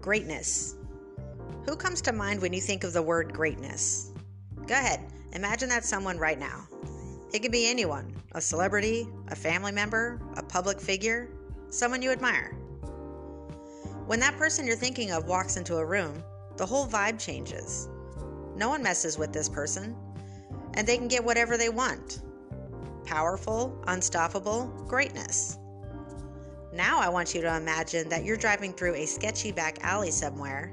Greatness. Who comes to mind when you think of the word greatness? Go ahead, imagine that someone right now. It could be anyone, a celebrity, a family member, a public figure, someone you admire. When that person you're thinking of walks into a room, the whole vibe changes. No one messes with this person, and they can get whatever they want. Powerful, unstoppable greatness. Now I want you to imagine that you're driving through a sketchy back alley somewhere,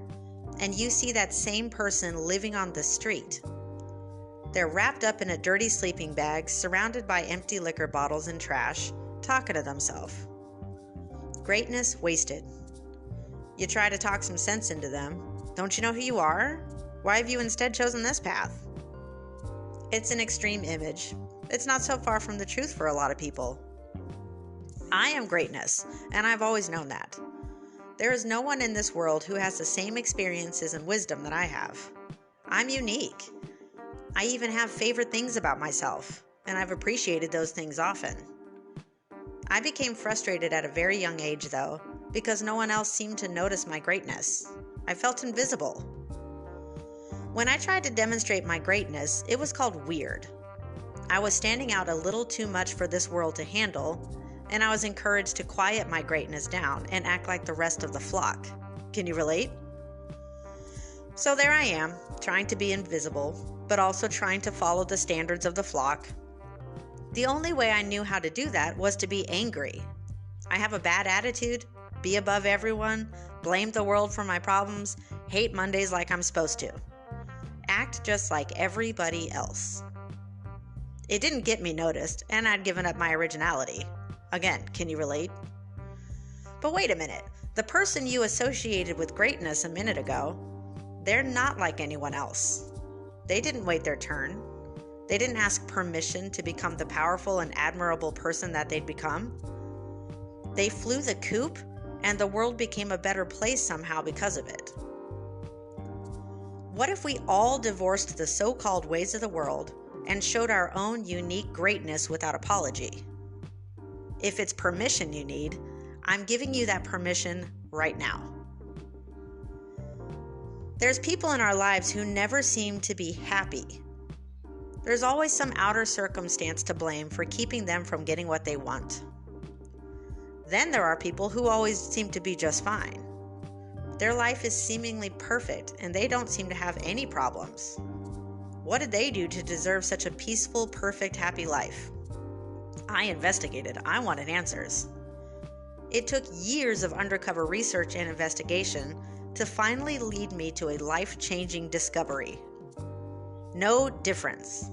and you see that same person living on the street. They're wrapped up in a dirty sleeping bag, surrounded by empty liquor bottles and trash, talking to themselves. Greatness wasted. You try to talk some sense into them. Don't you know who you are? Why have you instead chosen this path? It's an extreme image. It's not so far from the truth for a lot of people. I am greatness, and I've always known that. There is no one in this world who has the same experiences and wisdom that I have. I'm unique. I even have favorite things about myself, and I've appreciated those things often. I became frustrated at a very young age, though, because no one else seemed to notice my greatness. I felt invisible. When I tried to demonstrate my greatness, it was called weird. I was standing out a little too much for this world to handle, and I was encouraged to quiet my greatness down and act like the rest of the flock. Can you relate? So there I am, trying to be invisible, but also trying to follow the standards of the flock. The only way I knew how to do that was to be angry. I have a bad attitude, be above everyone, blame the world for my problems, hate Mondays like I'm supposed to. Act just like everybody else. It didn't get me noticed, and I'd given up my originality. Again, can you relate? But wait a minute. The person you associated with greatness a minute ago, they're not like anyone else. They didn't wait their turn. They didn't ask permission to become the powerful and admirable person that they'd become. They flew the coop, and the world became a better place somehow because of it. What if we all divorced the so-called ways of the world and showed our own unique greatness without apology? If it's permission you need, I'm giving you that permission right now. There's people in our lives who never seem to be happy. There's always some outer circumstance to blame for keeping them from getting what they want. Then there are people who always seem to be just fine. Their life is seemingly perfect, and they don't seem to have any problems. What did they do to deserve such a peaceful, perfect, happy life? I investigated. I wanted answers. It took years of undercover research and investigation to finally lead me to a life-changing discovery. No difference.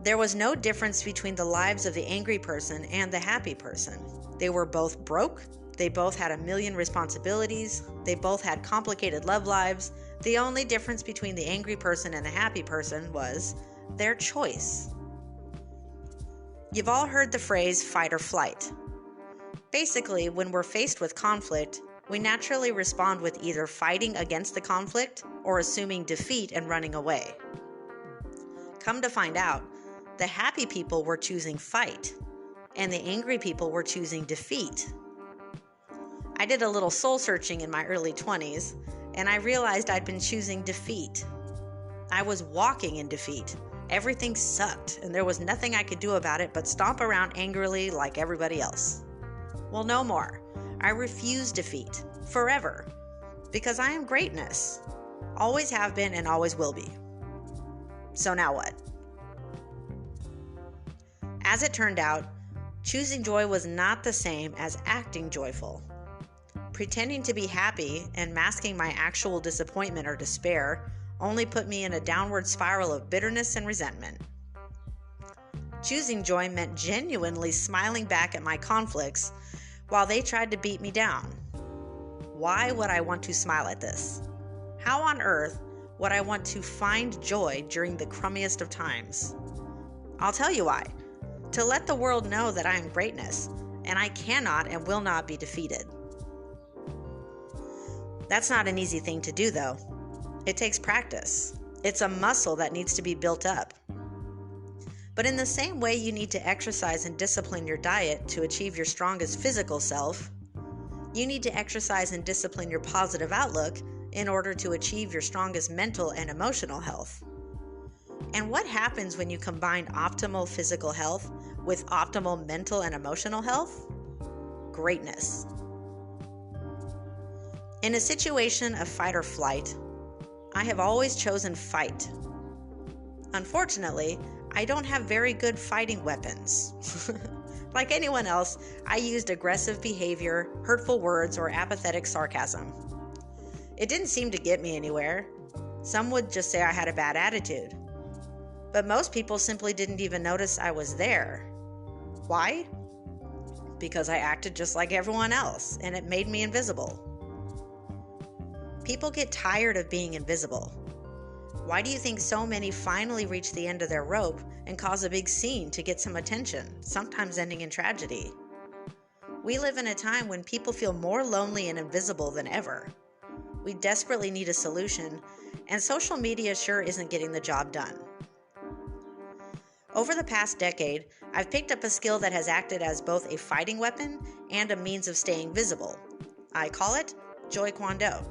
There was no difference between the lives of the angry person and the happy person. They were both broke. They both had a million responsibilities. They both had complicated love lives. The only difference between the angry person and the happy person was their choice. You've all heard the phrase fight or flight. Basically, when we're faced with conflict, we naturally respond with either fighting against the conflict or assuming defeat and running away. Come to find out, the happy people were choosing fight, and the angry people were choosing defeat. I did a little soul searching in my early 20s, and I realized I'd been choosing defeat. I was walking in defeat. Everything sucked, and there was nothing I could do about it but stomp around angrily like everybody else. Well, no more. I refuse defeat, forever, because I am greatness. Always have been and always will be. So now what? As it turned out, choosing joy was not the same as acting joyful. Pretending to be happy and masking my actual disappointment or despair only put me in a downward spiral of bitterness and resentment. Choosing joy meant genuinely smiling back at my conflicts while they tried to beat me down. Why would I want to smile at this? How on earth would I want to find joy during the crummiest of times? I'll tell you why. To let the world know that I am greatness, and I cannot and will not be defeated. That's not an easy thing to do, though. It takes practice. It's a muscle that needs to be built up. But in the same way you need to exercise and discipline your diet to achieve your strongest physical self, You need to exercise and discipline your positive outlook in order to achieve your strongest mental and emotional health. And what happens when you combine optimal physical health with optimal mental and emotional health? Greatness. In a situation of fight or flight, I have always chosen fight. Unfortunately, I don't have very good fighting weapons. Like anyone else, I used aggressive behavior, hurtful words, or apathetic sarcasm. It didn't seem to get me anywhere. Some would just say I had a bad attitude. But most people simply didn't even notice I was there. Why? Because I acted just like everyone else, and it made me invisible. People get tired of being invisible. Why do you think so many finally reach the end of their rope and cause a big scene to get some attention, sometimes ending in tragedy? We live in a time when people feel more lonely and invisible than ever. We desperately need a solution, and social media sure isn't getting the job done. Over the past decade, I've picked up a skill that has acted as both a fighting weapon and a means of staying visible. I call it JOYkwondo,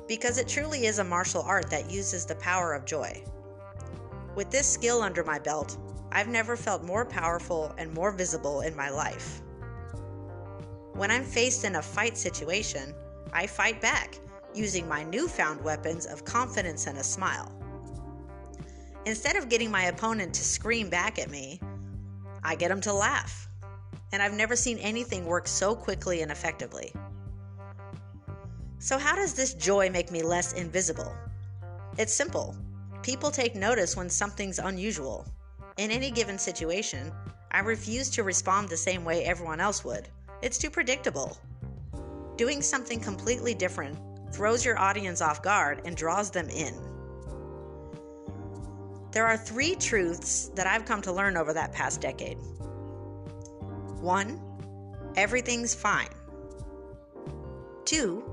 because it truly is a martial art that uses the power of joy. With this skill under my belt, I've never felt more powerful and more visible in my life. When I'm faced in a fight situation, I fight back using my newfound weapons of confidence and a smile. Instead of getting my opponent to scream back at me, I get them to laugh. And I've never seen anything work so quickly and effectively. So how does this joy make me less invisible? It's simple. People take notice when something's unusual. In any given situation, I refuse to respond the same way everyone else would. It's too predictable. Doing something completely different throws your audience off guard and draws them in. There are 3 truths that I've come to learn over that past decade. 1, everything's fine. 2,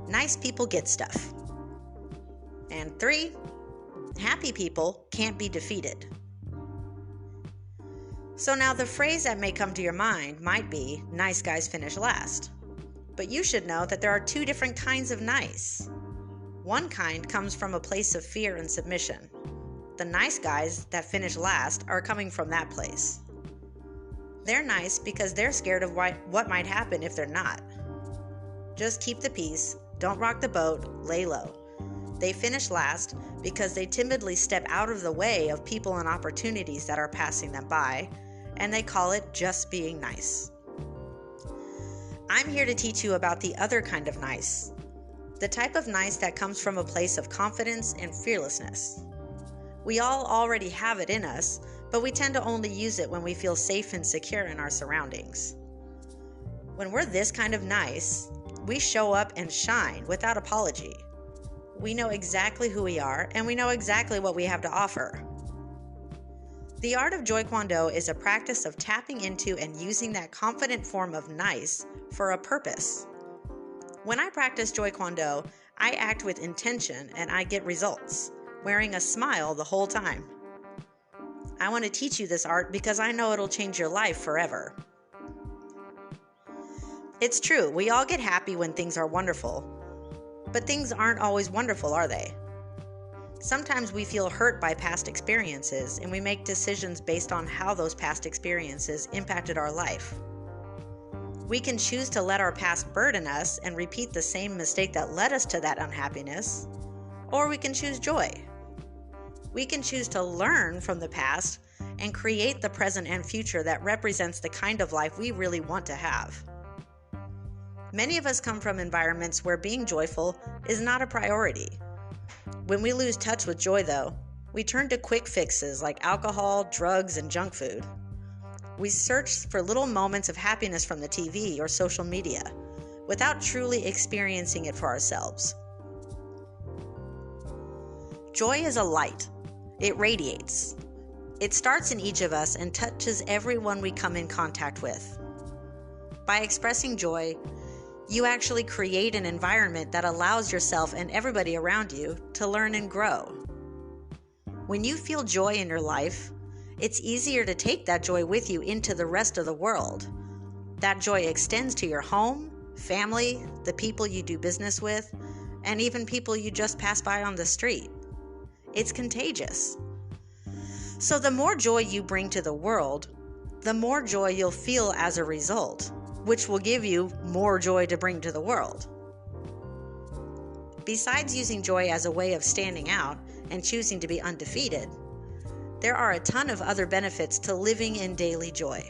nice people get stuff. And 3, happy people can't be defeated. So now the phrase that may come to your mind might be, nice guys finish last. But you should know that there are 2 different kinds of nice. One kind comes from a place of fear and submission. The nice guys that finish last are coming from that place. They're nice because they're scared of what might happen if they're not. Just keep the peace, don't rock the boat, lay low. They finish last because they timidly step out of the way of people and opportunities that are passing them by, and they call it just being nice. I'm here to teach you about the other kind of nice, the type of nice that comes from a place of confidence and fearlessness. We all already have it in us, but we tend to only use it when we feel safe and secure in our surroundings. When we're this kind of nice, we show up and shine without apology. We know exactly who we are, and we know exactly what we have to offer. The art of JOYkwondo is a practice of tapping into and using that confident form of nice for a purpose. When I practice JOYkwondo, I act with intention and I get results, wearing a smile the whole time. I want to teach you this art because I know it'll change your life forever. It's true, we all get happy when things are wonderful, but things aren't always wonderful, are they? Sometimes we feel hurt by past experiences, and we make decisions based on how those past experiences impacted our life. We can choose to let our past burden us and repeat the same mistake that led us to that unhappiness, or we can choose joy. We can choose to learn from the past and create the present and future that represents the kind of life we really want to have. Many of us come from environments where being joyful is not a priority. When we lose touch with joy, though, we turn to quick fixes like alcohol, drugs, and junk food. We search for little moments of happiness from the TV or social media without truly experiencing it for ourselves. Joy is a light. It radiates. It starts in each of us and touches everyone we come in contact with. By expressing joy, you actually create an environment that allows yourself and everybody around you to learn and grow. When you feel joy in your life, it's easier to take that joy with you into the rest of the world. That joy extends to your home, family, the people you do business with, and even people you just pass by on the street. It's contagious. So the more joy you bring to the world, the more joy you'll feel as a result, which will give you more joy to bring to the world. Besides using joy as a way of standing out and choosing to be undefeated, there are a ton of other benefits to living in daily joy.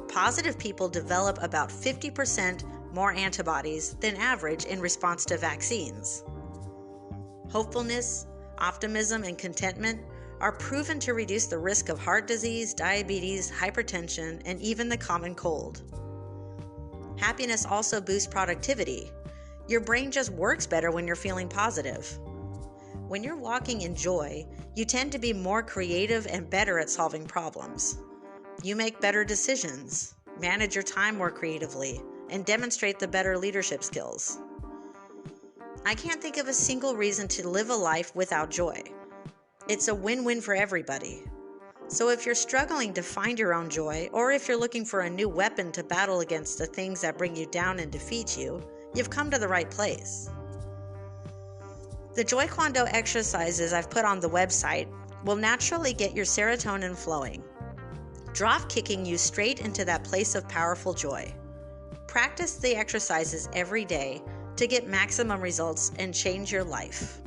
Positive people develop about 50% more antibodies than average in response to vaccines. Hopefulness, optimism, and contentment are proven to reduce the risk of heart disease, diabetes, hypertension, and even the common cold. Happiness also boosts productivity. Your brain just works better when you're feeling positive. When you're walking in joy, you tend to be more creative and better at solving problems. You make better decisions, manage your time more creatively, and demonstrate the better leadership skills. I can't think of a single reason to live a life without joy. It's a win-win for everybody. So if you're struggling to find your own joy, or if you're looking for a new weapon to battle against the things that bring you down and defeat you, you've come to the right place. The JOYkwondo exercises I've put on the website will naturally get your serotonin flowing, drop kicking you straight into that place of powerful joy. Practice the exercises every day to get maximum results and change your life.